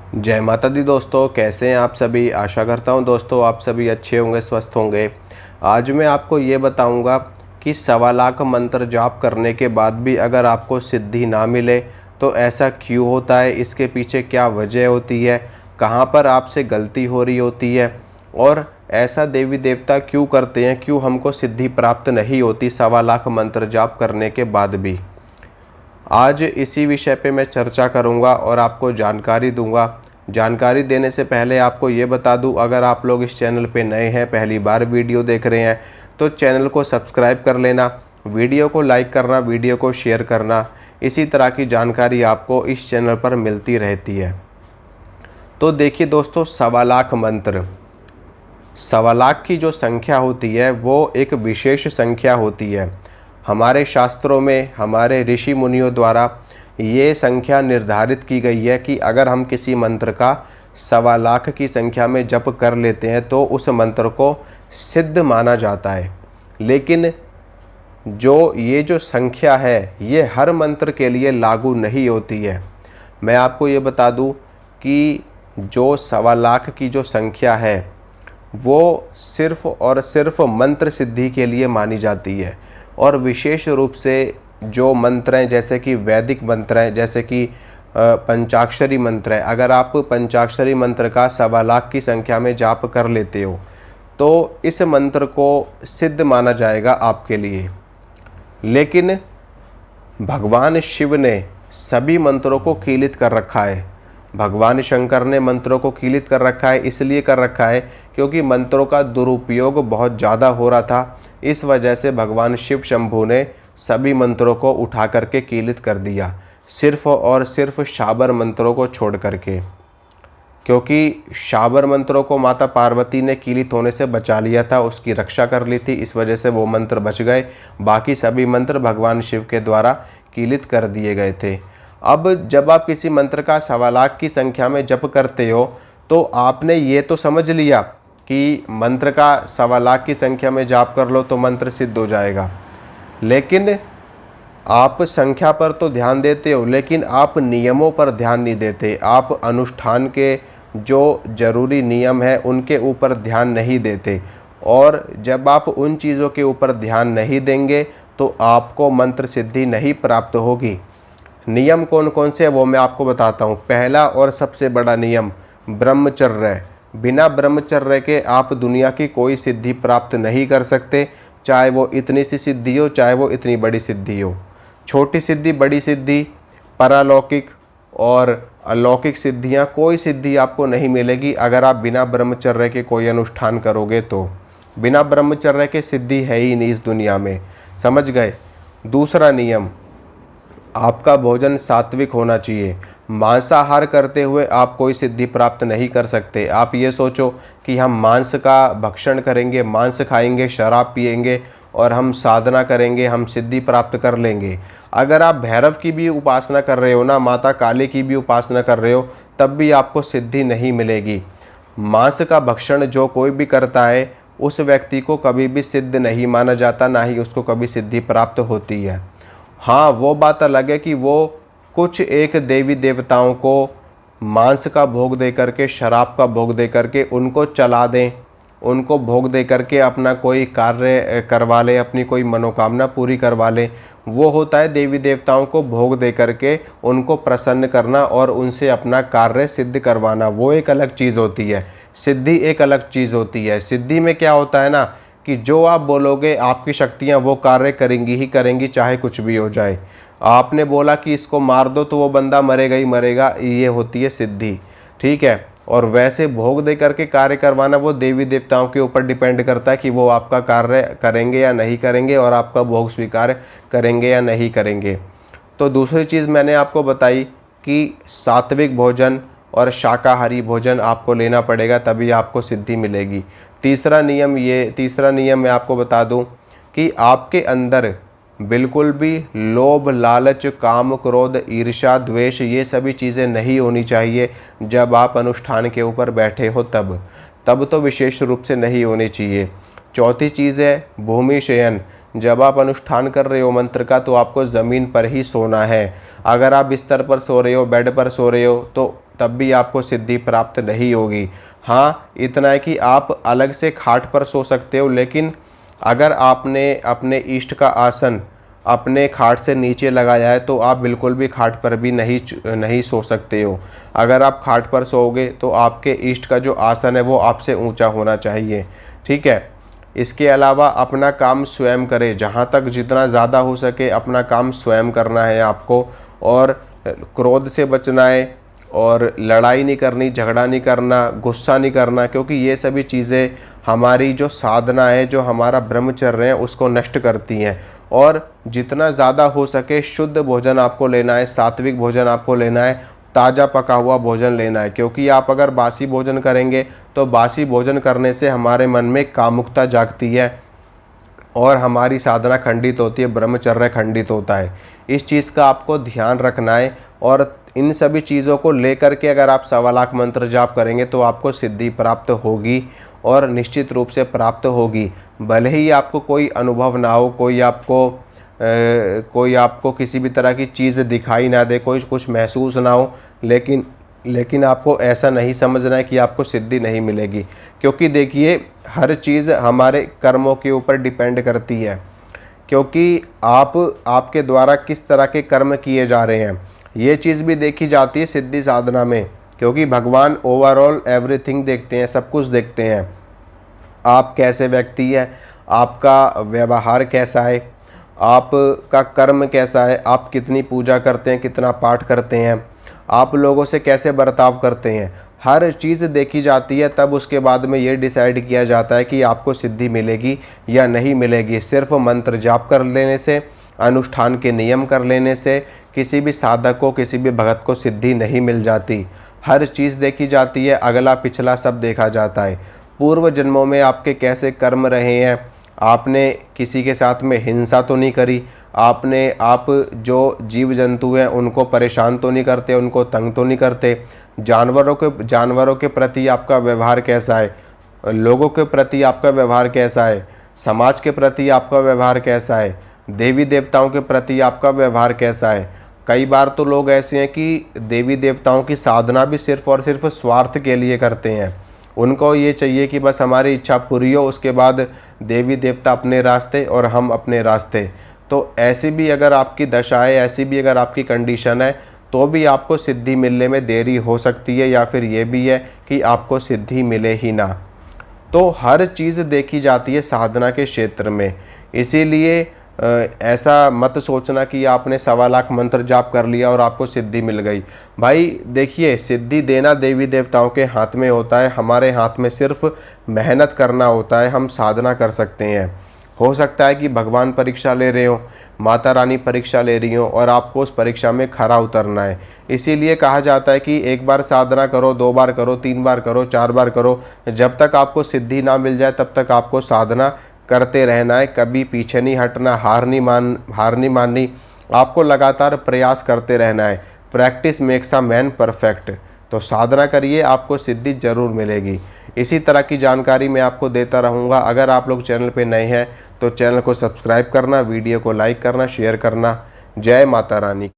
जय माता दी दोस्तों, कैसे हैं आप सभी। आशा करता हूं दोस्तों आप सभी अच्छे होंगे, स्वस्थ होंगे। आज मैं आपको ये बताऊंगा कि 1.25 लाख मंत्र जाप करने के बाद भी अगर आपको सिद्धि ना मिले तो ऐसा क्यों होता है, इसके पीछे क्या वजह होती है, कहां पर आपसे गलती हो रही होती है और ऐसा देवी देवता क्यों करते हैं, क्यों हमको सिद्धि प्राप्त नहीं होती 1.25 लाख मंत्र जाप करने के बाद भी। आज इसी विषय पे मैं चर्चा करूंगा और आपको जानकारी दूंगा। जानकारी देने से पहले आपको ये बता दूं, अगर आप लोग इस चैनल पे नए हैं, पहली बार वीडियो देख रहे हैं, तो चैनल को सब्सक्राइब कर लेना, वीडियो को लाइक करना, वीडियो को शेयर करना। इसी तरह की जानकारी आपको इस चैनल पर मिलती रहती है। तो देखिए दोस्तों, 1.25 लाख मंत्र, 1.25 लाख की जो संख्या होती है वो एक विशेष संख्या होती है। हमारे शास्त्रों में, हमारे ऋषि मुनियों द्वारा ये संख्या निर्धारित की गई है कि अगर हम किसी मंत्र का 1.25 लाख की संख्या में जप कर लेते हैं तो उस मंत्र को सिद्ध माना जाता है। लेकिन ये जो संख्या है ये हर मंत्र के लिए लागू नहीं होती है। मैं आपको ये बता दूं कि जो 1.25 लाख की जो संख्या है वो सिर्फ और सिर्फ मंत्र सिद्धि के लिए मानी जाती है। और विशेष रूप से जो मंत्र हैं, जैसे कि वैदिक मंत्र हैं, जैसे कि पंचाक्षरी मंत्र है, अगर आप पंचाक्षरी मंत्र का 1.25 लाख की संख्या में जाप कर लेते हो तो इस मंत्र को सिद्ध माना जाएगा आपके लिए। लेकिन भगवान शिव ने सभी मंत्रों को कीलित कर रखा है। भगवान शंकर ने मंत्रों को कीलित कर रखा है, इसलिए कर रखा है क्योंकि मंत्रों का दुरुपयोग बहुत ज़्यादा हो रहा था। इस वजह से भगवान शिव शंभू ने सभी मंत्रों को उठा करके कीलित कर दिया, सिर्फ और सिर्फ शाबर मंत्रों को छोड़ करके। क्योंकि शाबर मंत्रों को माता पार्वती ने कीलित होने से बचा लिया था, उसकी रक्षा कर ली थी, इस वजह से वो मंत्र बच गए। बाकी सभी मंत्र भगवान शिव के द्वारा कीलित कर दिए गए थे। अब जब आप किसी मंत्र का 1.25 लाख की संख्या में जप करते हो तो आपने ये तो समझ लिया कि मंत्र का 1.25 लाख की संख्या में जाप कर लो तो मंत्र सिद्ध हो जाएगा। लेकिन आप संख्या पर तो ध्यान देते हो, लेकिन आप नियमों पर ध्यान नहीं देते। आप अनुष्ठान के जो जरूरी नियम है उनके ऊपर ध्यान नहीं देते। और जब आप उन चीज़ों के ऊपर ध्यान नहीं देंगे तो आपको मंत्र सिद्धि नहीं प्राप्त होगी। नियम कौन कौन से हैं वो मैं आपको बताता हूँ। पहला और सबसे बड़ा नियम ब्रह्मचर्य। बिना ब्रह्मचर्य के आप दुनिया की कोई सिद्धि प्राप्त नहीं कर सकते, चाहे वो इतनी सी सिद्धि हो, चाहे वो इतनी बड़ी सिद्धि हो। छोटी सिद्धि, बड़ी सिद्धि, पारलौकिक और अलौकिक सिद्धियां, कोई सिद्धि आपको नहीं मिलेगी अगर आप बिना ब्रह्मचर्य के कोई अनुष्ठान करोगे तो। बिना ब्रह्मचर्य के सिद्धि है ही नहीं इस दुनिया में, समझ गए। दूसरा नियम, आपका भोजन सात्विक होना चाहिए। मांसाहार करते हुए आप कोई सिद्धि प्राप्त नहीं कर सकते। आप ये सोचो कि हम मांस का भक्षण करेंगे, मांस खाएंगे, शराब पिएंगे और हम साधना करेंगे, हम सिद्धि प्राप्त कर लेंगे। अगर आप भैरव की भी उपासना कर रहे हो ना, माता काली की भी उपासना कर रहे हो, तब भी आपको सिद्धि नहीं मिलेगी। मांस का भक्षण जो कोई भी करता है उस व्यक्ति को कभी भी सिद्ध नहीं माना जाता, ना ही उसको कभी सिद्धि प्राप्त होती है। हाँ, वो बात अलग है कि वो कुछ एक देवी देवताओं को मांस का भोग दे करके, शराब का भोग दे करके उनको चला दें, उनको भोग दे करके अपना कोई कार्य करवा लें, अपनी कोई मनोकामना पूरी करवा लें। वो होता है देवी देवताओं को भोग दे करके उनको प्रसन्न करना और उनसे अपना कार्य सिद्ध करवाना, वो एक अलग चीज़ होती है। सिद्धि एक अलग चीज़ होती है। सिद्धि में क्या होता है ना कि जो आप बोलोगे आपकी शक्तियाँ वो कार्य करेंगी ही करेंगी, चाहे कुछ भी हो जाए। आपने बोला कि इसको मार दो तो वो बंदा मरेगा ही मरेगा, ये होती है सिद्धि, ठीक है। और वैसे भोग दे करके कार्य करवाना वो देवी देवताओं के ऊपर डिपेंड करता है कि वो आपका कार्य करेंगे या नहीं करेंगे और आपका भोग स्वीकार करेंगे या नहीं करेंगे। तो दूसरी चीज़ मैंने आपको बताई कि सात्विक भोजन और शाकाहारी भोजन आपको लेना पड़ेगा, तभी आपको सिद्धि मिलेगी। तीसरा नियम मैं आपको बता दूं कि आपके अंदर बिल्कुल भी लोभ, लालच, काम, क्रोध, ईर्ष्या, द्वेष, ये सभी चीज़ें नहीं होनी चाहिए। जब आप अनुष्ठान के ऊपर बैठे हो तब तो विशेष रूप से नहीं होनी चाहिए। चौथी चीज़ है भूमि शयन। जब आप अनुष्ठान कर रहे हो मंत्र का तो आपको ज़मीन पर ही सोना है। अगर आप बिस्तर पर सो रहे हो, बेड पर सो रहे हो, तो तब भी आपको सिद्धि प्राप्त नहीं होगी। हाँ, इतना है कि आप अलग से खाट पर सो सकते हो, लेकिन अगर आपने अपने इष्ट का आसन अपने खाट से नीचे लगाया है तो आप बिल्कुल भी खाट पर भी नहीं सो सकते हो। अगर आप खाट पर सोओगे तो आपके इष्ट का जो आसन है वो आपसे ऊंचा होना चाहिए, ठीक है। इसके अलावा अपना काम स्वयं करें, जहाँ तक जितना ज़्यादा हो सके अपना काम स्वयं करना है आपको, और क्रोध से बचना है, और लड़ाई नहीं करनी, झगड़ा नहीं करना, गुस्सा नहीं करना, क्योंकि ये सभी चीज़ें हमारी जो साधना है, जो हमारा ब्रह्मचर्य है, उसको नष्ट करती हैं। और जितना ज़्यादा हो सके शुद्ध भोजन आपको लेना है, सात्विक भोजन आपको लेना है, ताज़ा पका हुआ भोजन लेना है, क्योंकि आप अगर बासी भोजन करेंगे तो बासी भोजन करने से हमारे मन में कामुकता जागती है और हमारी साधना खंडित होती है, ब्रह्मचर्य खंडित होता है। इस चीज़ का आपको ध्यान रखना है, और इन सभी चीज़ों को लेकर के अगर आप 1.25 लाख मंत्र जाप करेंगे तो आपको सिद्धि प्राप्त होगी, और निश्चित रूप से प्राप्त होगी। भले ही आपको कोई अनुभव ना हो, कोई आपको किसी भी तरह की चीज़ दिखाई ना दे, कोई कुछ महसूस ना हो, लेकिन आपको ऐसा नहीं समझना है कि आपको सिद्धि नहीं मिलेगी, क्योंकि देखिए हर चीज़ हमारे कर्मों के ऊपर डिपेंड करती है, क्योंकि आपके द्वारा किस तरह के कर्म किए जा रहे हैं, ये चीज़ भी देखी जाती है सिद्धि साधना में, क्योंकि भगवान ओवरऑल एवरीथिंग देखते हैं, सब कुछ देखते हैं। आप कैसे व्यक्ति हैं, आपका व्यवहार कैसा है, आपका कर्म कैसा है, आप कितनी पूजा करते हैं, कितना पाठ करते हैं, आप लोगों से कैसे बर्ताव करते हैं, हर चीज़ देखी जाती है। तब उसके बाद में ये डिसाइड किया जाता है कि आपको सिद्धि मिलेगी या नहीं मिलेगी। सिर्फ मंत्र जाप कर लेने से, अनुष्ठान के नियम कर लेने से किसी भी साधक को, किसी भी भगत को सिद्धि नहीं मिल जाती। हर चीज़ देखी जाती है, अगला पिछला सब देखा जाता है। पूर्व जन्मों में आपके कैसे कर्म रहे हैं, आपने किसी के साथ में हिंसा तो नहीं करी, आप जो जीव जंतु हैं उनको परेशान तो नहीं करते, उनको तंग तो नहीं करते, जानवरों के प्रति आपका व्यवहार कैसा है, लोगों के प्रति आपका व्यवहार कैसा है, समाज के प्रति आपका व्यवहार कैसा है, देवी देवताओं के प्रति आपका व्यवहार कैसा है। कई बार तो लोग ऐसे हैं कि देवी देवताओं की साधना भी सिर्फ और सिर्फ स्वार्थ के लिए करते हैं। उनको ये चाहिए कि बस हमारी इच्छा पूरी हो, उसके बाद देवी देवता अपने रास्ते और हम अपने रास्ते। तो ऐसी भी अगर आपकी दशा है, ऐसी भी अगर आपकी कंडीशन है, तो भी आपको सिद्धि मिलने में देरी हो सकती है, या फिर ये भी है कि आपको सिद्धि मिले ही ना। तो हर चीज़ देखी जाती है साधना के क्षेत्र में। इसीलिए ऐसा मत सोचना कि आपने 1.25 लाख मंत्र जाप कर लिया और आपको सिद्धि मिल गई। भाई देखिए, सिद्धि देना देवी देवताओं के हाथ में होता है, हमारे हाथ में सिर्फ मेहनत करना होता है, हम साधना कर सकते हैं। हो सकता है कि भगवान परीक्षा ले रहे हो, माता रानी परीक्षा ले रही हो, और आपको उस परीक्षा में खरा उतरना है। इसीलिए कहा जाता है कि एक बार साधना करो, 2 बार करो, 3 बार करो, 4 बार करो, जब तक आपको सिद्धि ना मिल जाए तब तक आपको साधना करते रहना है। कभी पीछे नहीं हटना, हार नहीं माननी, आपको लगातार प्रयास करते रहना है। Practice makes a man perfect. तो साधना करिए, आपको सिद्धि जरूर मिलेगी। इसी तरह की जानकारी मैं आपको देता रहूँगा। अगर आप लोग चैनल पे नए हैं तो चैनल को सब्सक्राइब करना, वीडियो को लाइक करना, शेयर करना। जय माता रानी।